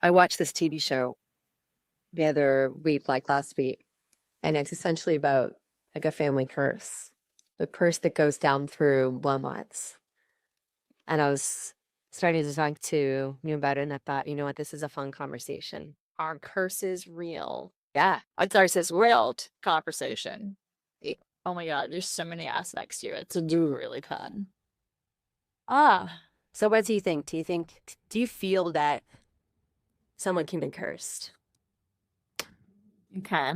I watched this TV show the other week, like last week, and it's essentially about like a family curse, the curse that goes down through bloodlines. And I was starting to talk to you about it, and I thought, you know what, this is a fun conversation. Are curses real? Yeah. It's this real conversation. Oh my God, there's so many aspects to it to do really fun. So what do you think? Do you feel that someone can be cursed? Okay.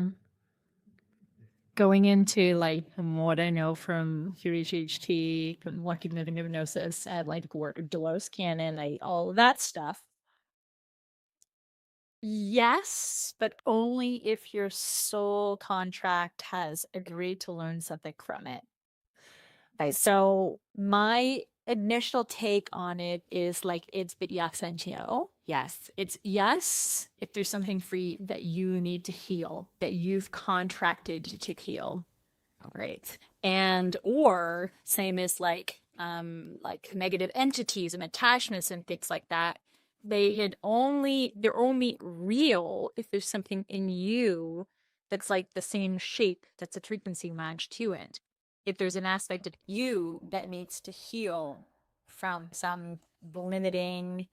Going into like what I know from QHHT, from Lucky Hypnosis, and like word Delos Canon, like all of that stuff. Yes, but only if your soul contract has agreed to learn something from it. So my initial take on it is like it's bit yes and no. Yes, it's yes if there's something free that you need to heal, that you've contracted to heal. Great. And or same as like negative entities and attachments and things like that. They're only real if there's something in you that's like the same shape, that's a frequency match to it. If there's an aspect of you that needs to heal from some limiting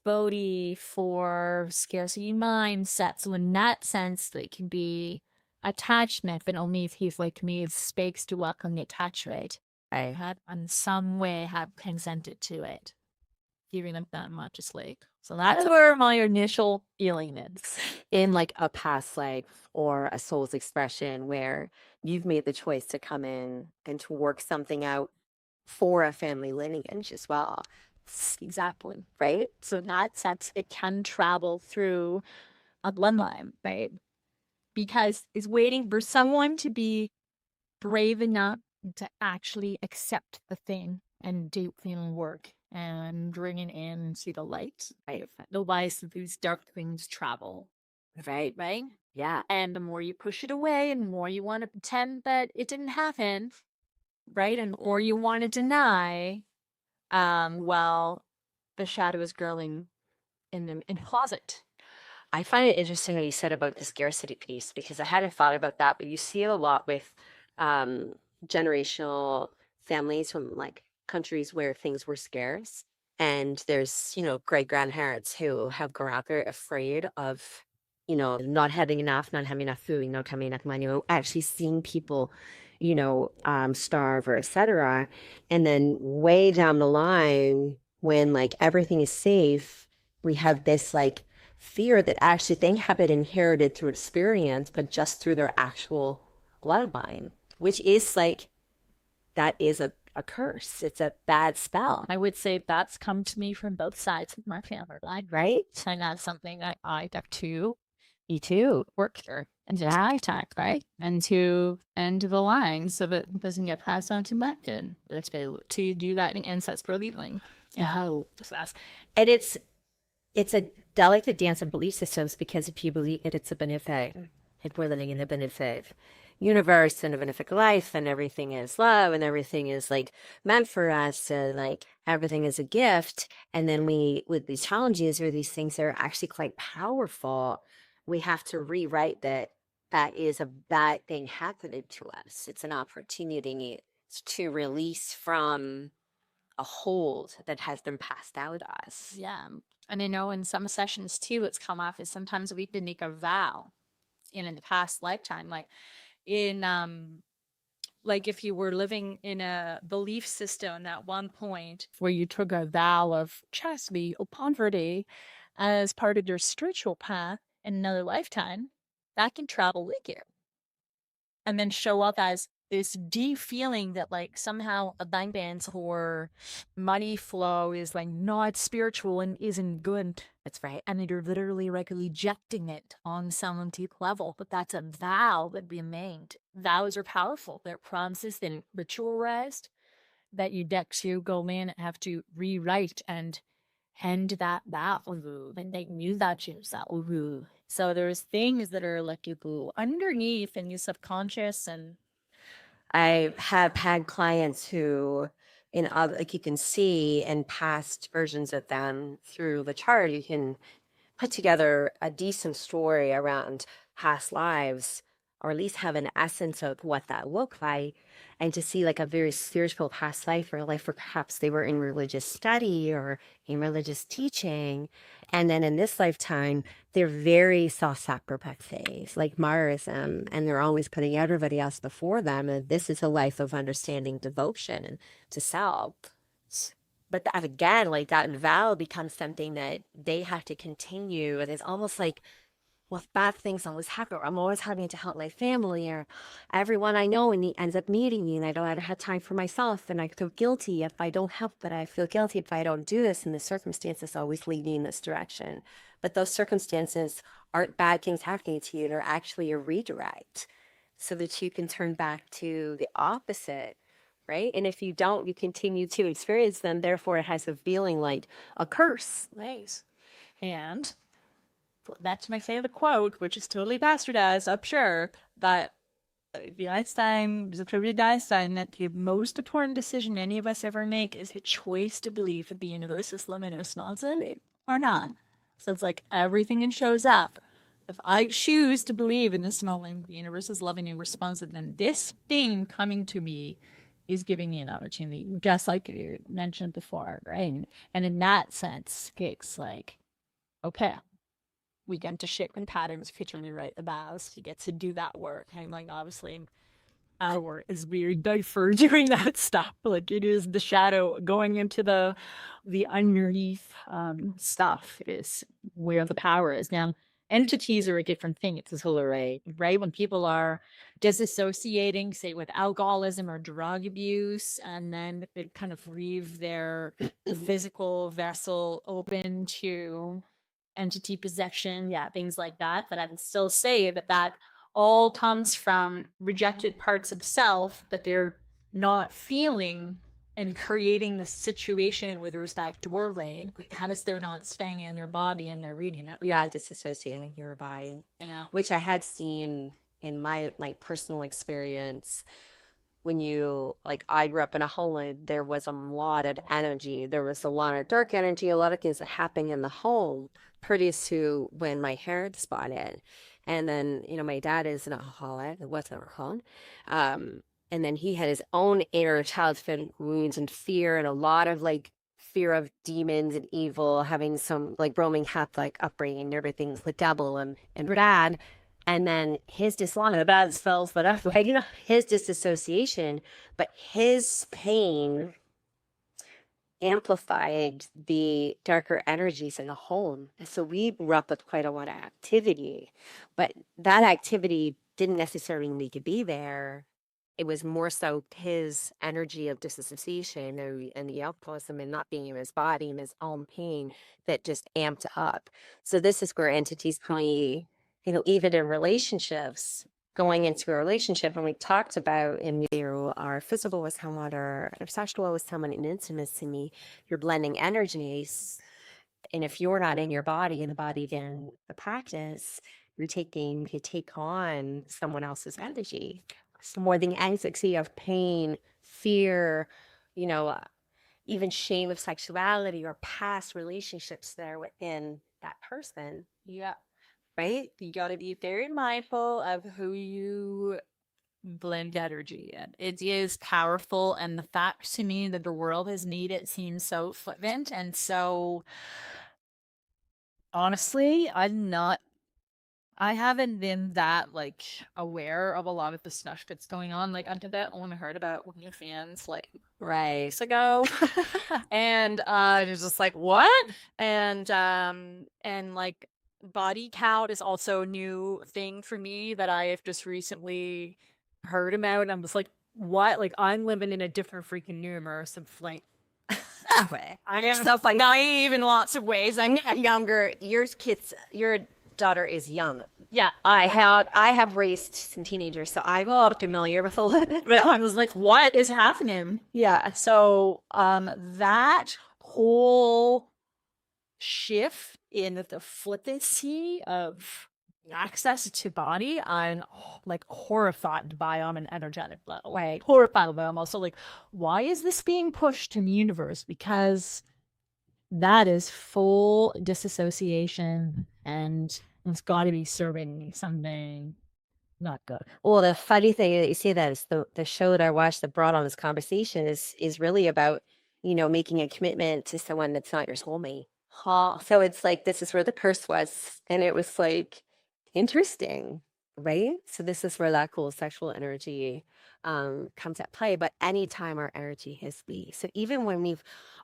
body for scarcity mindset. So in that sense, they can be attachment, but only if he's like me, space to welcome the attachment. I had in some way have consented to it. Giving them that much is like so that's where my initial feeling is. In like a past life or a soul's expression where you've made the choice to come in and to work something out for a family lineage as well, Exactly. right? So in that sense, it can travel through a bloodline, right? Because it's waiting for someone to be brave enough to actually accept the thing and do the work and bring it in and see the light. Right. Otherwise, these dark things travel. Right. Right? Yeah. And the more you push it away and the more you want to pretend that it didn't happen, right? And or you want to deny, well, the shadow is growing in the closet. I find it interesting what you said about the scarcity piece because I hadn't thought about that, but you see it a lot with um, generational families from like countries where things were scarce. And there's, great grandparents who have grown up very afraid of, not having enough, not having enough food, not having enough money, or actually seeing people, starve or etc. And then way down the line, when like everything is safe, we have this like fear that actually they have it inherited through experience, but just through their actual bloodline, which is like, that is a curse. It's a bad spell. I would say that's come to me from both sides of my family line, right? And that's something that I have to Me too. work through and to attack, right? And to end the line so that it doesn't get passed on to my kid. Let's be able to do that in ancestral leveling. Oh, that's And it's a delicate dance of belief systems because if you believe it, it's a benefic. If we're living in a benefic universe and a benefic life and everything is love and everything is like meant for us and like everything is a gift. And then we, with these challenges or these things that are actually quite powerful, we have to rewrite that that is a bad thing happening to us. It's an opportunity to release from a hold that has been passed out to us. yeah. And I know in some sessions too, it's come off is sometimes we can make a vow in the past lifetime, in like if you were living in a belief system at one point where you took a vow of chastity or poverty as part of your spiritual path in another lifetime, that can travel with you and then show up as this deep feeling that like somehow abundance or money flow is like not spiritual and isn't good. That's right. And you're literally like rejecting it on some deep level. But that's a vow that we made. Vows are powerful. They're promises then ritualized that you get to go in and have to rewrite and end that vow. And they knew that you that. So there's things that are like you go underneath and your subconscious and I have had clients who, in other, like you can see in past versions of them through the chart, you can put together a decent story around past lives, or at least have an essence of what that looked like, and to see like a very spiritual past life or life where perhaps they were in religious study or in religious teaching. And then in this lifetime, they're very self-sacrifice, like Marism, and they're always putting everybody else before them. And this is a life of understanding devotion to self. But that, again, like that vow becomes something that they have to continue. And it's almost like, well, if bad things always happen, or I'm always having to help my family or everyone I know, and he ends up needing me, and I don't have time for myself, and I feel guilty if I don't help, but I feel guilty if I don't do this, and the circumstances always lead me in this direction. But those circumstances aren't bad things happening to you, they're actually a redirect so that you can turn back to the opposite, right? And if you don't, you continue to experience them. Therefore, it has a feeling like a curse. Nice. And that's my favorite quote, which is totally bastardized, I'm sure, that the Einstein, was attributed to Einstein, that the most important decision any of us ever make is a choice to believe that the universe is luminous nonsense or not. So it's like everything that shows up. If I choose to believe in this knowing the universe is loving and responsive, then this thing coming to me is giving me an opportunity, just like you mentioned before, right? And in that sense, it's like, okay, we get to shape in patterns, future me write the vows. You get to do that work. And like obviously our work is very good for doing that stuff. Like it is the shadow going into the underneath stuff is where the power is. Now entities are a different thing. It's this whole array, right? When people are disassociating, say with alcoholism or drug abuse, and then they kind of leave their physical vessel open to entity possession, yeah, things like that. But I would still say that that all comes from rejected parts of self that they're not feeling and creating the situation with respect to doorway because they're not staying in their body and they're reading it. Yeah, disassociating your body, Yeah. which I had seen in my like personal experience. When you like, I grew up in a home, there was a lot of energy, there was a lot of dark energy, a lot of things that happened in the home previous to when my parents bought it. And then, my dad is an alcoholic, it wasn't a alcoholic. And then he had his own inner childhood wounds and fear, and a lot of like fear of demons and evil, having some like Roman Catholic upbringing and everything's the devil and bad. And then his dislike, bad spells, but like, his disassociation, but his pain amplified the darker energies in the home. And so we grew up with quite a lot of activity, but that activity didn't necessarily need to be there. It was more so his energy of disassociation and the alcoholism and not being in his body and his own pain that just amped up. So this is where entities play, even in relationships, going into a relationship, and we talked about in you, our physical with someone or sexual with someone in intimacy, you're blending energies. And if you're not in your body and the body in the practice, you take on someone else's energy. So more than anxiety of pain, fear, you know, uh, even shame of sexuality or past relationships that are within that person, Yeah. right? You got to be very mindful of who you blend energy in. It is powerful. And the fact to me that the world has made it seem so flippant and so honestly, I haven't been that like aware of a lot of the stuff that's going on. Like until that only heard about OnlyFans like Right. weeks ago. And it was just like, what? And like body count is also a new thing for me that I have just recently heard about. And I'm just like, what? Like I'm living in a different freaking universe of like Way. I am stuff like naive in lots of ways. I'm Younger, your daughter is young. yeah. I have raised some teenagers, so I'm all familiar with a little bit. But I was like, what is happening? Yeah. So that whole shift in the flippancy of access to body, I'm like horrified by on an energetic level. Like horrified by. I'm also like, why is this being pushed in the universe? Because That is full disassociation, and it's got to be serving me something not good. Well, the funny thing that you say that is the show that I watched that brought on this conversation is really about, making a commitment to someone that's not your soulmate. Huh. So it's like this is where the curse was, and it was like interesting, right? So this is where that cool sexual energy comes at play. But anytime our energy hits me, so even when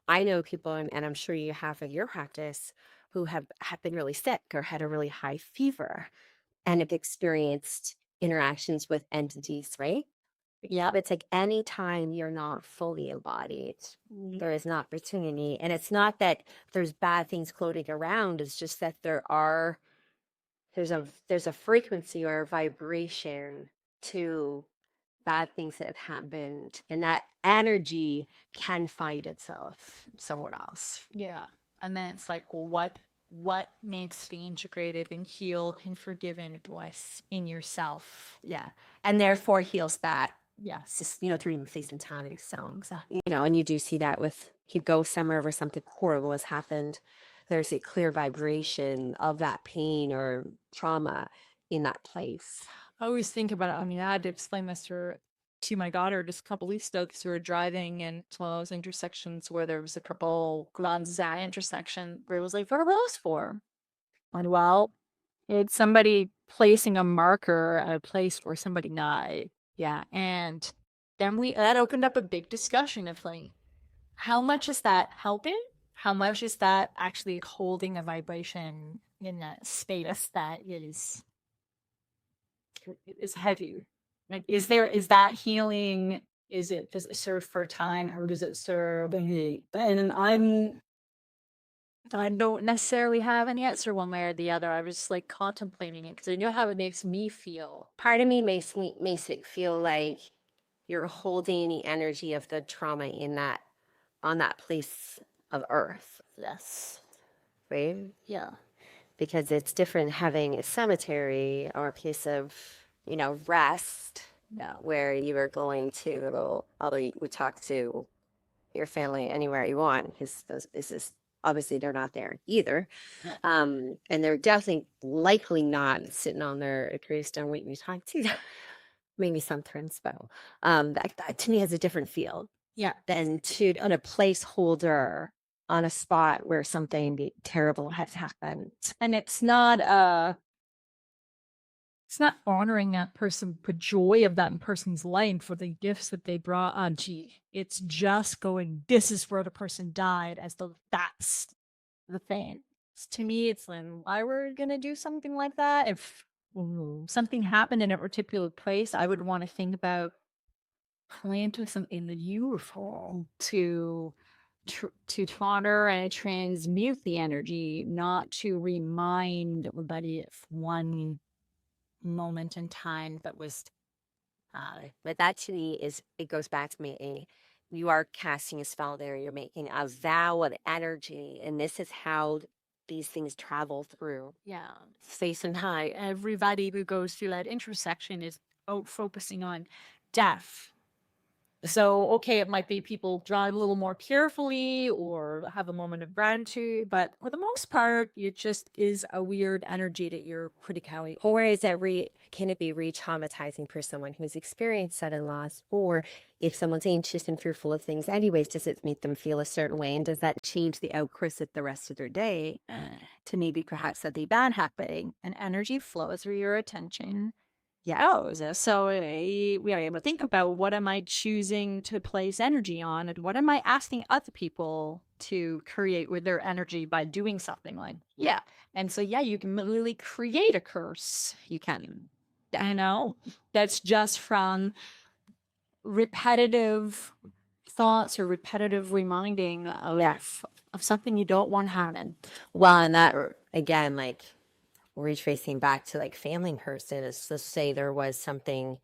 I know people, and I'm sure you have in your practice, who have been really sick or had a really high fever and have experienced interactions with entities, right? Yeah. But it's like anytime you're not fully embodied, there is an opportunity. And it's not that there's bad things floating around, it's just that there's a frequency or a vibration to bad things that have happened. And that energy can find itself somewhere else. Yeah. And then it's like, well, what makes the integrated and healed and forgiven voice in yourself? Yeah. And therefore heals that. Yes. Just, through even face and time. So, and you do see that with you go somewhere where something horrible has happened. There's a clear vibration of that pain or trauma in that place. I always think about it. I mean, I had to explain this to my daughter just a couple weeks ago because we were driving and it's one of those intersections where there was a couple Glanza intersection where it was like, what are those for? And well, it's somebody placing a marker at a place where somebody died. Yeah. And then that opened up a big discussion of like, how much is that helping? How much is that actually holding a vibration in a space that is heavy? Like, is that healing? Does it serve for a time or does it serve? And I don't necessarily have an answer one way or the other. I was just like contemplating it because I know how it makes me feel. Part of me makes it feel like you're holding the energy of the trauma in that on that place of earth. Yes. Right? Yeah. Because it's different having a cemetery or a place of, rest. Yeah. Where you are going to, although you would talk to your family anywhere you want, because those is obviously they're not there either. And they're definitely likely not sitting on their gravestone waiting to talk to you. Maybe some friends, but that to me has a different feel. Yeah. Than to on a placeholder on a spot where something terrible has happened. And it's not honoring that person, the joy of that person's life for the gifts that they brought onto. It's just going, this is where the person died as though that's the thing. To me, it's like, why we're gonna do something like that? If something happened in a particular place, I would want to think about planting something beautiful to honor and transmute the energy, not to remind everybody of one moment in time that was But that to me is it goes back to me. You are casting a spell there. You're making a vow of energy, and this is how these things travel through space and time. everybody who goes through that intersection is out focusing on death. So, okay, it might be people drive a little more carefully or have a moment of gratitude, but for the most part, it just is a weird energy that you're critically. Or can it be re-traumatizing for someone who's experienced sudden loss? Or if someone's anxious and fearful of things anyways, does it make them feel a certain way? And does that change the outcourse of the rest of their day to maybe perhaps something bad happening? And energy flows through your attention. Yeah. So we are able to think about what am I choosing to place energy on and what am I asking other people to create with their energy by doing something like. Yeah. And so, yeah, you can literally create a curse. You can. I know that's just from repetitive thoughts or repetitive reminding of something you don't want to happen. Well, and that, again, like retracing back to like family person is to say there was something,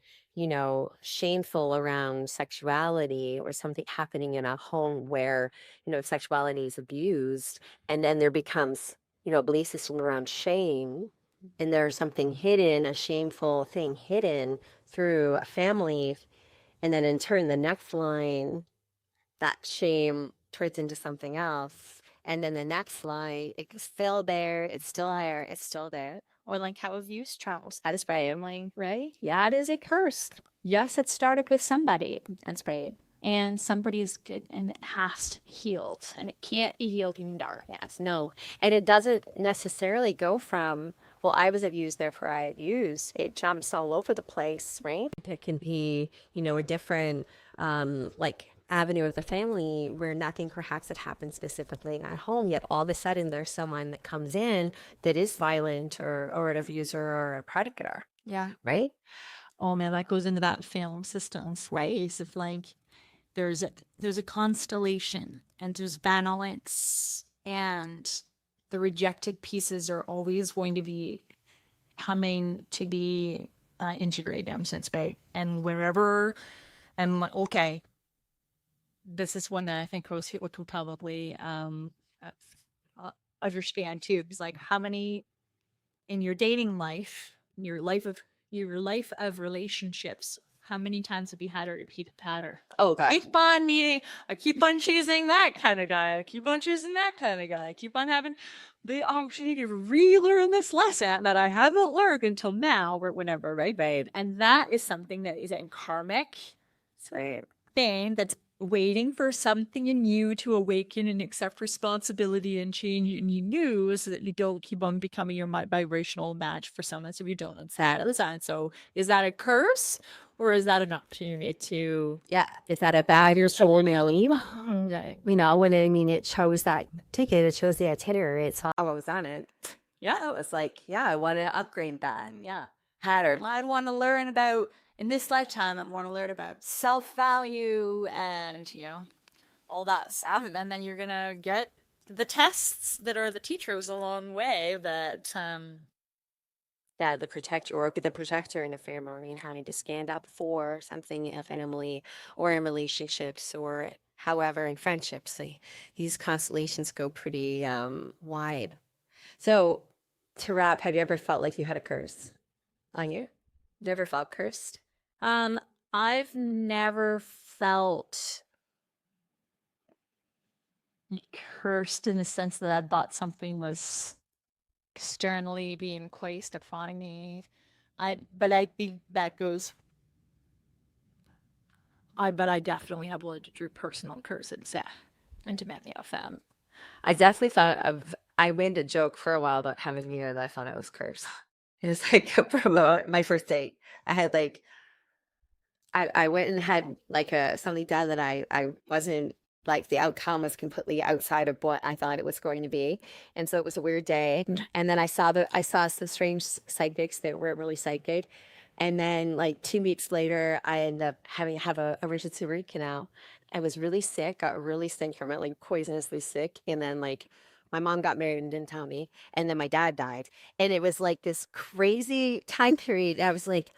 shameful around sexuality or something happening in a home where, sexuality is abused. And then there becomes, a belief system around shame. And there's something hidden, a shameful thing hidden through a family. And then in turn, the next line, that shame turns into something else. And then the next line, it's still there, it's still there, it's still there. Or like how abuse travels. That is right. I'm like, right? Yeah, it is a curse. Yes, it started with somebody. That's right. And somebody's good and it has to be healed. And it can't be healed in darkness. No. And it doesn't necessarily go from, well, I was abused, therefore I abused. It jumps all over the place, right? It can be, a different like avenue of the family where nothing perhaps had happened specifically at home, yet all of a sudden there's someone that comes in that is violent or an abuser or a predator, Yeah. right? Oh man, that goes into that film systems, right? Of like there's a constellation and there's balance and the rejected pieces are always going to be coming to be integrated in sense bay and wherever and like okay, this is one that I think Rose would probably uh, understand too. Because like how many in your dating life, your life of relationships, how many times have you had a repeated pattern? Oh God. Keep on meeting. I keep on choosing that kind of guy. I keep on choosing that kind of guy. I keep on having the opportunity to relearn this lesson that I haven't learned until now or whenever, right, babe? And that is something that is a karmic thing that's waiting for something in you to awaken and accept responsibility and change in you so that you don't keep on becoming your vibrational match for someone. So you don't sad the sign. So is that a curse or is that an opportunity to Yeah. Is that a bad or soul leave? okay. When it shows that ticket, it shows the itinerary. It's how I was on it. Yeah. It was like, yeah, I want to upgrade that. Yeah. Pattern. I'd want to learn about in this lifetime I want to learn about self-value and all that stuff. And then you're gonna get the tests that are the teachers along the way that Yeah, the protector in the family and having to stand up for something in a family or in relationships or however in friendships. These constellations go pretty wide. So to wrap, have you ever felt like you had a curse on you? You ever felt cursed? um I've never felt cursed in the sense that I thought something was externally being placed upon me. But I think that goes but I definitely have lived through personal curses, yeah, into many of them. I definitely thought of, I made a joke for a while about having a year that I thought I was cursed. It was like from my first date. I had like I went and had like something done that I wasn't like the outcome was completely outside of what I thought it was going to be. And so it was a weird day. And then I saw some strange psychics that weren't really psychic. And then like 2 weeks later I ended up having to have a rigid root canal. I was really sick, got really sick from it, like poisonously sick. And then like my mom got married and didn't tell me. And then my dad died. And it was like this crazy time period. I was like,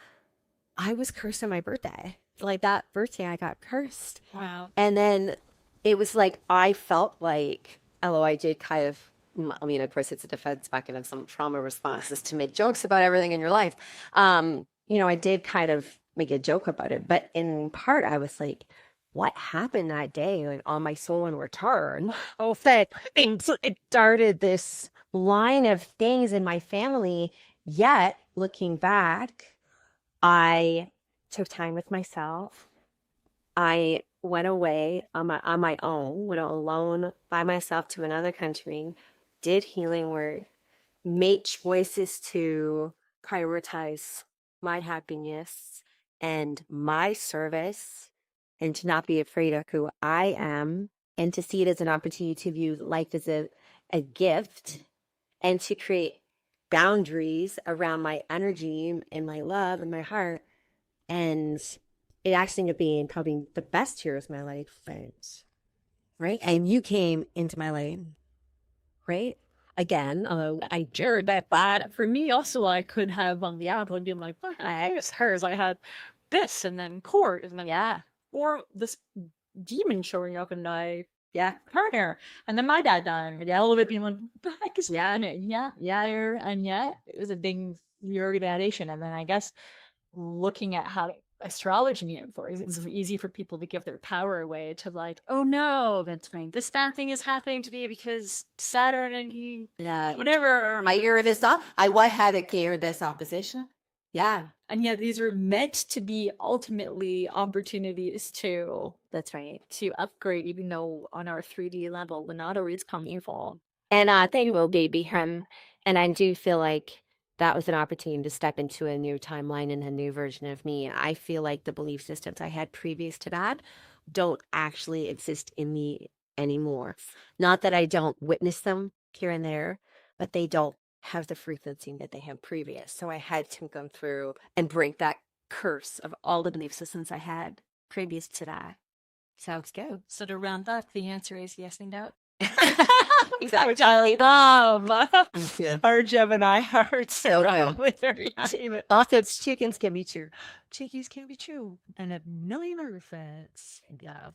I was cursed on my birthday. Like that birthday, I got cursed. Wow. And then it was like, I felt like, although I did kind of, of course, it's a defense mechanism, some trauma responses to make jokes about everything in your life. I did kind of make a joke about it. But in part, I was like, what happened that day like, on my soul in return? Oh, that it started this line of things in my family. Yet, looking back, I took time with myself. I went away on my own, went alone by myself to another country, did healing work, made choices to prioritize my happiness and my service, and to not be afraid of who I am, and to see it as an opportunity to view life as a gift and to create boundaries around my energy and my love and my heart. And it actually ended up being probably the best years of my life. Right. And you came into my life, right? Again, although I Jared, that bad for me. Also, I could have on the apple and be like, "What? It's hers." I had this, and then court, and then yeah, or this demon showing up, and I hurt her, and then my dad died. And all of it being like, "What the heck is happening?" And yeah, it was a big reorganization, and then I guess looking at how astrology for. It's easy for people to give their power away to like, oh no, that's fine. This bad thing is happening to me because Saturn and he, Yeah, whatever. my year this up. I had a clear this opposition. Yeah, And yet these are meant to be ultimately opportunities That's right. to upgrade, even though on our 3D level, we're not always comfortable. And they will be him. And I do feel like that was an opportunity to step into a new timeline and a new version of me. I feel like the belief systems I had previous to that don't actually exist in me anymore. Not that I don't witness them here and there, but they don't have the frequency that they had previous. So I had to go through and break that curse of all the belief systems I had previous to that. So let's go. So to round up, the answer is yes and no. Exactly. Which I love. yeah. Our Gemini hearts. So I With very happy with- Also, chickens can be true. Chickies can be true. And a million other facts. yeah.